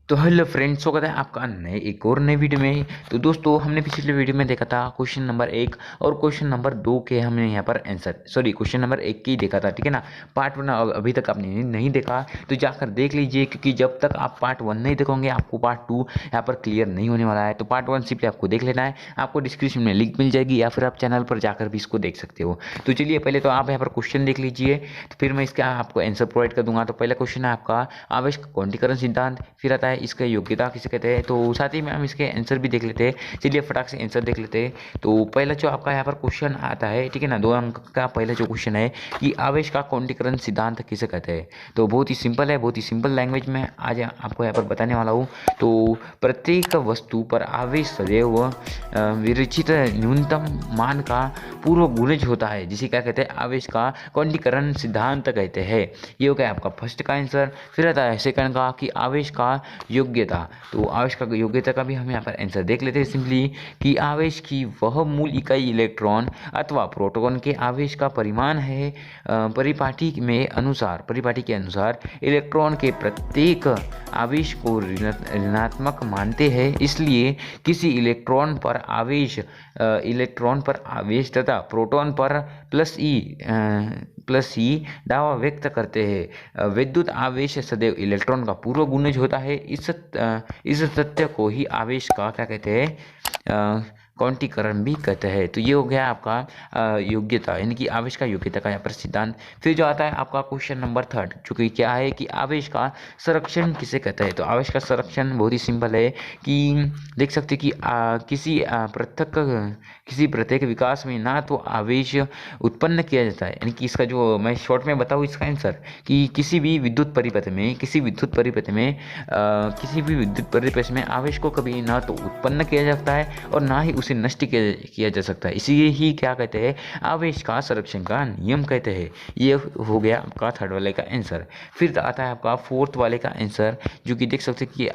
तो hello friends, स्वागत है आपका नए एक और नए वीडियो में। तो दोस्तों, हमने पिछले वीडियो में देखा था क्वेश्चन नंबर 1 और क्वेश्चन नंबर 2 के हमने यहाँ पर क्वेश्चन नंबर 1 की देखा था, ठीक है ना। पार्ट 1 अभी तक आपने नहीं देखा तो जाकर देख लीजिए, क्योंकि जब तक आप पार्ट 1 नहीं देखोगे आपको पार्ट 2 यहाँ पर क्लियर नहीं होने वाला है। तो पार्ट 1 सिंपली आपको देख लेना है, आपको डिस्क्रिप्शन में लिंक मिल जाएगी या फिर आप चैनल पर जाकर भी इसको देख सकते हो। तो चलिए पहले तो आप यहाँ पर क्वेश्चन देख लीजिए, तो फिर मैं इसका आपको आंसर प्रोवाइड कर दूंगा। तो पहला क्वेश्चन है आपका आवेश का क्वांटीकरण सिद्धांत, फिर आता है इसका योग्यता किसे कहते हैं। तो साथ ही में हम इसके आंसर भी देख लेते हैं। चलिए फटाक से आंसर देख लेते हैं। तो पहला जो आपका यहाँ पर क्वेश्चन आता है, ठीक है ना, 2 अंक का पहला जो क्वेश्चन है कि आवेश का क्वांटीकरण सिद्धांत किसे कहते हैं। तो बहुत ही सिंपल है, बहुत ही सिंपल लैंग्वेज में आज आपको यहाँ पर बताने वाला हूँ। तो प्रत्येक वस्तु पर आवेश सदैव विरचित न्यूनतम मान का पूर्व गुणज होता है, जिसे क्या कहते हैं, आवेश का क्वांटीकरण सिद्धांत कहते हैं। ये हो गया आपका फर्स्ट का आंसर। फिर आता है सेकंड का कि आवेश का योग्यता। तो आवेश का योग्यता का भी हम यहाँ पर आंसर देख लेते हैं सिंपली कि आवेश की वह मूल इकाई इलेक्ट्रॉन अथवा प्रोटॉन के आवेश का परिमाण है। परिपाटी के अनुसार इलेक्ट्रॉन के प्रत्येक आवेश को ऋणात्मक मानते हैं, इसलिए किसी इलेक्ट्रॉन पर आवेश तथा प्रोटॉन पर प्लस ई दावा व्यक्त करते हैं। विद्युत आवेश सदैव इलेक्ट्रॉन का पूर्व गुणज होता है। इस तथ्य को ही आवेश का क्या कहते हैं, क्वांटीकरण भी कहते हैं। तो ये हो गया आपका योग्यता, यानी कि आवेश का योग्यता का यहाँ पर सिद्धांत। फिर जो आता है आपका क्वेश्चन नंबर 3, जो कि क्या है कि आवेश का संरक्षण किसे कहते हैं। तो आवेश का संरक्षण बहुत ही सिंपल है कि देख सकते कि किसी प्रत्येक विकास में ना तो आवेश उत्पन्न किया जाता है, यानी कि इसका जो मैं शॉर्ट में बताऊँ इसका आंसर कि किसी भी विद्युत परिपथ में आवेश को कभी ना तो उत्पन्न किया जाता है और ना ही उसे नष्ट किया जा सकता है। इसीलिए ही क्या कहते हैं, आवेश का संरक्षण का नियम कहते हैं। ये हो गया आपका थर्ड वाले का आंसर। फिर आता है आपका फोर्थ वाले का आंसर, जो कि देख सकते हैं कि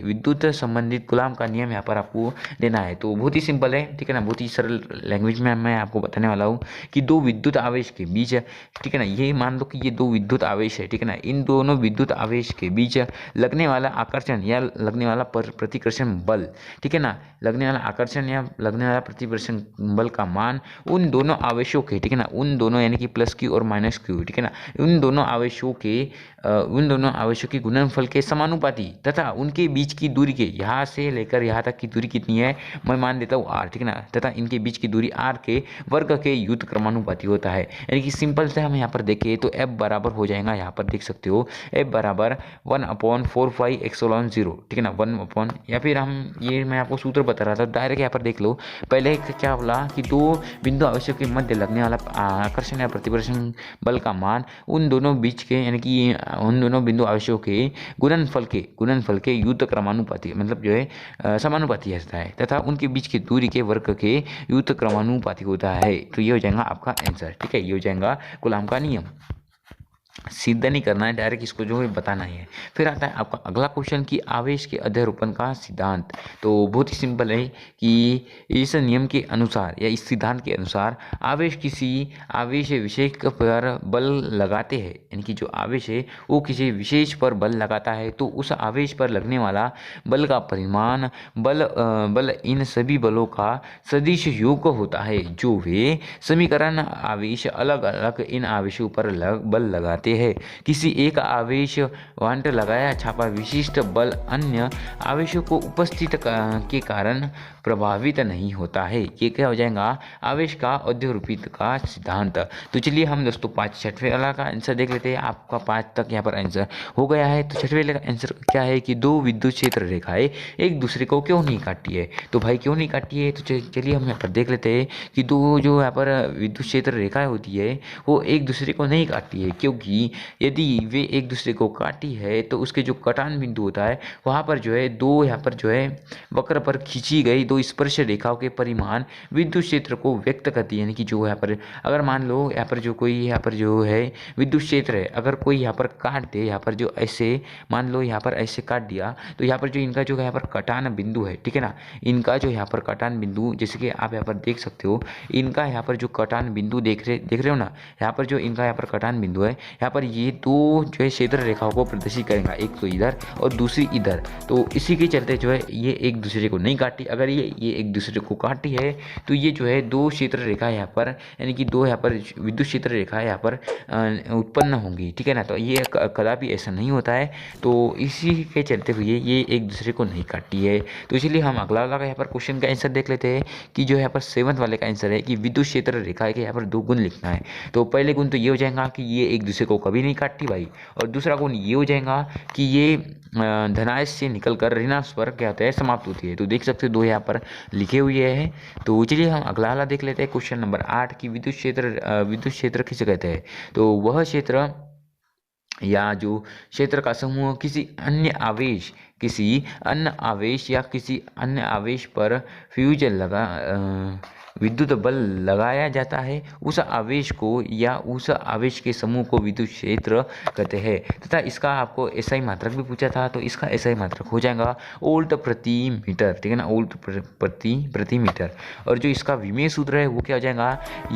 विद्युत संबंधित कूलॉम का नियम यहाँ पर आपको देना है। तो बहुत ही सिंपल है, ठीक है ना, बहुत ही सरल लैंग्वेज में मैं आपको बताने वाला हूँ कि 2 विद्युत आवेश के बीच, ठीक है ना, ये मान लो कि ये 2 विद्युत आवेश है, ठीक है ना, इन दोनों विद्युत आवेश के बीच लगने वाला आकर्षण या लगने वाला प्रतिकर्षण बल, ठीक है ना, लगने वाला आकर्षण या लगने वाला प्रतिकर्षण बल का मान उन दोनों आवेशों के, ठीक है ना, उन दोनों यानी कि प्लस क्यू और माइनस क्यू, ठीक है ना, उन दोनों आवेशों के गुणनफल के समानुपाती तथा उनके बीच की दूरी के, यहाँ से लेकर यहाँ तक की दूरी कितनी है, मैं मान देता हूँ r, ठीक है ना, तथा इनके बीच की दूरी r के वर्ग के युत क्रमानुपाती होता है। यानी कि सिंपल से हम यहाँ पर देखें तो f बराबर हो जाएगा, यहाँ पर देख सकते हो f बराबर 1/4πε0, ठीक है ना, 1 या फिर हम ये मैं आपको सूत्र बता रहा था, डायरेक्ट यहाँ पर देख लो। पहले क्या बोला कि 2 बिंदु आवेशों के मध्य लगने वाला आकर्षण या प्रतिकर्षण बल का मान उन दोनों बीच के, यानी कि उन दोनों बिंदु आवेशों के गुणनफल के युत क्रमानुपाती, मतलब जो है समानुपाती होता है, तथा उनके बीच की दूरी के वर्ग के युत क्रमानुपाती होता है। तो ये हो जाएगा आपका आंसर, ठीक है, ये हो जाएगा कूलॉम का नियम। सीधा नहीं करना है, डायरेक्ट इसको जो है बताना ही है। फिर आता है आपका अगला क्वेश्चन कि आवेश के अध्यारोपण का सिद्धांत। तो बहुत ही सिंपल है कि इस नियम के अनुसार या इस सिद्धांत के अनुसार आवेश किसी आवेश विशेष पर बल लगाते हैं, यानी कि जो आवेश है वो किसी विशेष पर बल लगाता है, तो उस आवेश पर लगने वाला बल का परिमाण बल इन सभी बलों का सदिश योग होता है, जो वे समीकरण आवेश अलग अलग इन आवेशों पर बल लगाते हैं। किसी एक आवेश वांट लगाया छापा विशिष्ट बल अन्य आवेशों को उपस्थित के कारण प्रभावित नहीं होता है। ये क्या हो जाएगा, आवेश का अध्यारोपित का सिद्धांत। तो चलिए हम दोस्तों 6वें वाला का आंसर देख लेते हैं। आपका 5 तक यहाँ पर आंसर हो गया है। तो 6वें वाले का आंसर क्या है कि 2 विद्युत क्षेत्र रेखाएं एक दूसरे को क्यों नहीं काटती है। तो भाई क्यों नहीं काटती है, तो चलिए हम यहाँ पर देख लेते हैं कि 2 जो यहाँ पर विद्युत क्षेत्र रेखाएं होती है वो एक दूसरे को नहीं काटती है, क्योंकि कि यदि वे एक दूसरे को काटी है तो उसके जो कटान बिंदु होता है वहाँ पर जो है दो यहाँ पर जो है वक्र पर खींची गई दो स्पर्श रेखाओं के परिमाण विद्युत क्षेत्र को व्यक्त करती है। यानी कि जो यहाँ पर अगर मान लो यहाँ पर जो कोई यहाँ पर जो है विद्युत क्षेत्र है, अगर कोई यहाँ पर काट दे, यहाँ पर जो ऐसे मान लो यहाँ पर ऐसे काट दिया तो यहाँ पर जो इनका जो यहाँ पर कटान बिंदु है, ठीक है ना, इनका जो यहाँ पर कटान बिंदु जैसे कि आप यहाँ पर देख सकते हो, इनका यहाँ पर जो कटान बिंदु देख रहे हो ना, यहाँ पर जो इनका यहाँ पर कटान बिंदु है, यहाँ पर ये दो जो है क्षेत्र रेखाओं को प्रदर्शित करेगा, एक तो इधर और दूसरी इधर। तो इसी के चलते जो है ये एक दूसरे को नहीं काटती। अगर ये एक दूसरे को काटती है तो ये जो है दो क्षेत्र रेखा यहाँ पर यानी कि दो यहाँ पर विद्युत क्षेत्र रेखा यहाँ पर उत्पन्न होंगी, ठीक है ना। तो ये कदापि ऐसा नहीं होता है, तो इसी के चलते हुए ये एक दूसरे को नहीं काटती है। तो इसलिए हम अगला वाला यहाँ पर क्वेश्चन का आंसर देख लेते हैं कि जो यहाँ पर 7th वाले का आंसर है कि विद्युत क्षेत्र रेखा के यहाँ पर 2 गुण लिखना है। तो पहले गुण तो ये हो जाएगा कि ये एक दूसरे को कभी नहीं काटती भाई, और दूसरा गुण ये हो जाएगा कि ये धनायश से निकलकर ऋणांश पर क्या होता है, समाप्त होती है। तो देख सकते हो दो यहाँ पर लिखे हुए हैं। तो चलिए हम अगला वाला देख लेते हैं क्वेश्चन नंबर 8 की विद्युत क्षेत्र किसे कहते हैं। तो वह क्षेत्र या जो क्षेत्र का समूह किसी अन्य आवेश या किसी अन्य आवेश पर विद्युत बल लगाया जाता है, उस आवेश को या उस आवेश के समूह को विद्युत क्षेत्र कहते हैं। तथा इसका आपको एसआई मात्रक भी पूछा था, तो इसका एसआई मात्रक हो जाएगा वोल्ट प्रति मीटर, ठीक है ना, वोल्ट प्रति मीटर। और जो इसका विमेय सूत्र है वो क्या हो जाएगा,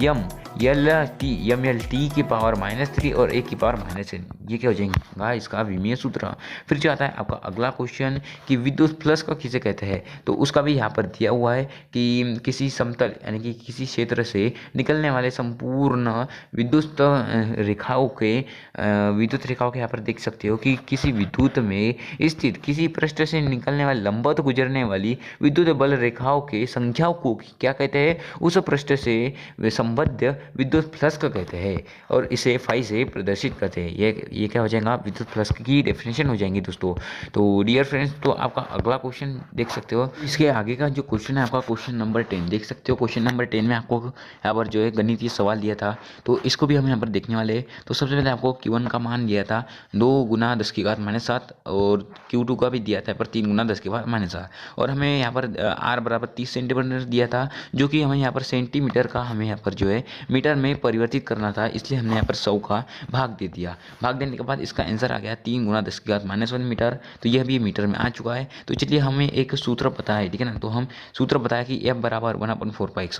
एम एल टी की पावर -3 और 1 की पावर -n, ये क्या हो जाएगा इसका विमेय सूत्र। फिर जो आता है आपका अगला क्वेश्चन कि विद्युत फ्लक्स को किसे कहते हैं। तो उसका भी यहाँ पर दिया हुआ है कि किसी समतल यानी कि किसी क्षेत्र से निकलने वाले संपूर्ण विद्युत रेखाओं के यहाँ पर देख सकते हो कि किसी विद्युत में स्थित किसी पृष्ठ से निकलने वाली लंबवत गुजरने वाली विद्युत बल रेखाओं के संख्याओं को क्या कहते हैं, उस पृष्ठ से संबद्ध विद्युत फ्लक्स कहते हैं, और इसे फाई से प्रदर्शित करते हैं। ये क्या हो जाएगा, विद्युत फ्लक्स की डेफिनेशन हो जाएंगी दोस्तों। तो डियर फ्रेंड्स, तो आपका अगला क्वेश्चन देख सकते हो, इसके आगे का जो क्वेश्चन है आपका क्वेश्चन नंबर 10 देख सकते हो। क्वेश्चन नंबर 10 में आपको यहाँ पर जो है गणितीय सवाल दिया था, तो इसको भी हम यहाँ पर देखने वाले हैं। तो सबसे पहले आपको Q1 का मान दिया था 2 × 10⁻⁷ और Q2 का भी दिया था पर 3 × 10⁻⁷, और हमें यहाँ पर R बराबर 30 सेंटीमीटर दिया था, जो कि हमें यहाँ पर सेंटीमीटर का हमें यहाँ पर जो है मीटर में परिवर्तित करना था, इसलिए हमने यहाँ पर 100 का भाग दे दिया। भाग देने के बाद इसका आंसर आ गया 3 × 10⁻⁻1 मीटर। तो यह भी मीटर में आ चुका है। तो चलिए हमें एक सूत्र पता है, ठीक है ना, तो हम सूत्र बताया कि F बराबर 1/4πε0 ×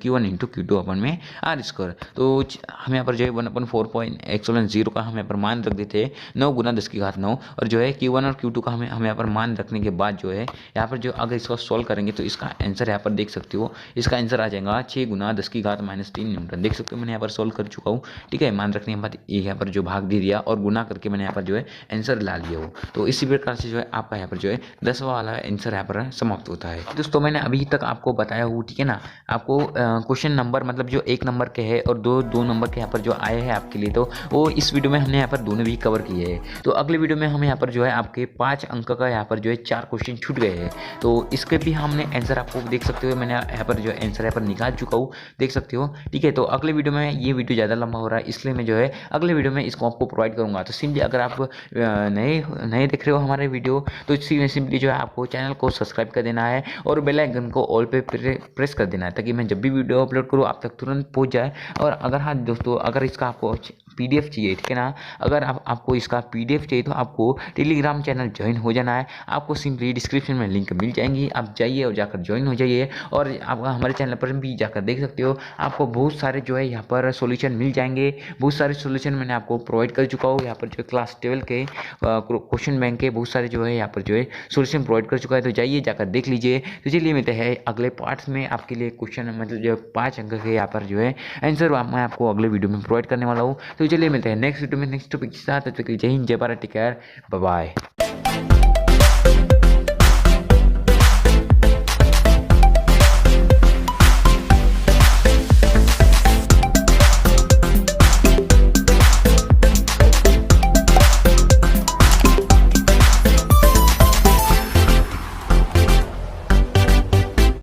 Q1 × Q2 अपन में R²। तो हम यहाँ पर जो है 1/4πε0 का हम यहाँ पर मान रख देते हैं 9 × 10⁹ और जो है Q1 और Q2 का हम यहाँ पर मान रखने के बाद जो है यहाँ पर जो अगर इसको सॉल्व करेंगे तो इसका आंसर यहाँ पर देख सकते हो, इसका आंसर आ जाएगा 6 × 10⁻³ न्यूटन। देख सकते हो मैंने यहाँ पर सॉल्व कर चुका हूँ, ठीक है। मान रखने के बाद यहाँ पर जो भाग दे दिया और गुना करके मैंने यहाँ पर जो है आंसर ला लिया हो। तो इसी प्रकार से जो है आपका यहाँ पर जो है 10वां वाला आंसर यहाँ पर समाप्त होता है। दोस्तों मैंने अभी तक आपको बताया हूँ, ठीक है ना, आपको क्वेश्चन नंबर मतलब जो 1 नंबर के है और 2 नंबर के यहाँ पर जो आए हैं आपके लिए, तो वो इस वीडियो में हमने यहाँ पर दोनों भी कवर किए हैं। तो अगले वीडियो में हम यहाँ पर जो है आपके 5 अंक का यहाँ पर जो है 4 क्वेश्चन छूट गए हैं, तो इसके भी हमने आंसर आपको देख सकते हो, मैंने यहाँ पर जो आंसर यहाँ पर निकाल चुका हूँ, देख सकते हो, ठीक है। तो अगले वीडियो में ये वीडियो ज़्यादा लंबा हो रहा है, इसलिए मैं जो है अगले वीडियो में इसको आपको प्रोवाइड करूँगा। तो सिंपली अगर आप नए देख रहे हो हमारे वीडियो, तो सिंपली जो है आपको चैनल को सब्सक्राइब कर देना है और बेल आइकन को ऑल पे प्रेस कर देना है, ताकि मैं जब भी वीडियो अपलोड करूँ आप तक तुरंत पहुंच जाए। और अगर हाँ दोस्तों, अगर इसका आपको PDF चाहिए, ठीक है ना, अगर आपको इसका PDF चाहिए तो आपको टेलीग्राम चैनल ज्वाइन हो जाना है। आपको सिंपली डिस्क्रिप्शन में लिंक मिल जाएंगी, आप जाइए और जाकर ज्वाइन हो जाइए। और आप हमारे चैनल पर भी जाकर देख सकते हो, आपको बहुत सारे जो है यहाँ पर सॉल्यूशन मिल जाएंगे। बहुत सारे सॉल्यूशन मैंने आपको प्रोवाइड कर चुका हूँ। यहाँ पर जो क्लास 12 के क्वेश्चन बैंक के बहुत सारे जो है यहाँ पर जो है सॉल्यूशन प्रोवाइड कर चुका है, तो जाइए जाकर देख लीजिए। तो चलिए मिलते हैं अगले पार्ट्स में आपके लिए क्वेश्चन मतलब जो 5 अंक के यहाँ पर जो है आंसर मैं आपको अगले वीडियो में प्रोवाइड करने वाला हूँ। तो चलिए मिलते हैं नेक्स्ट वीडियो में नेक्स्ट टॉपिक के साथ। जय हिंद, जय Bharat, take care, bye bye.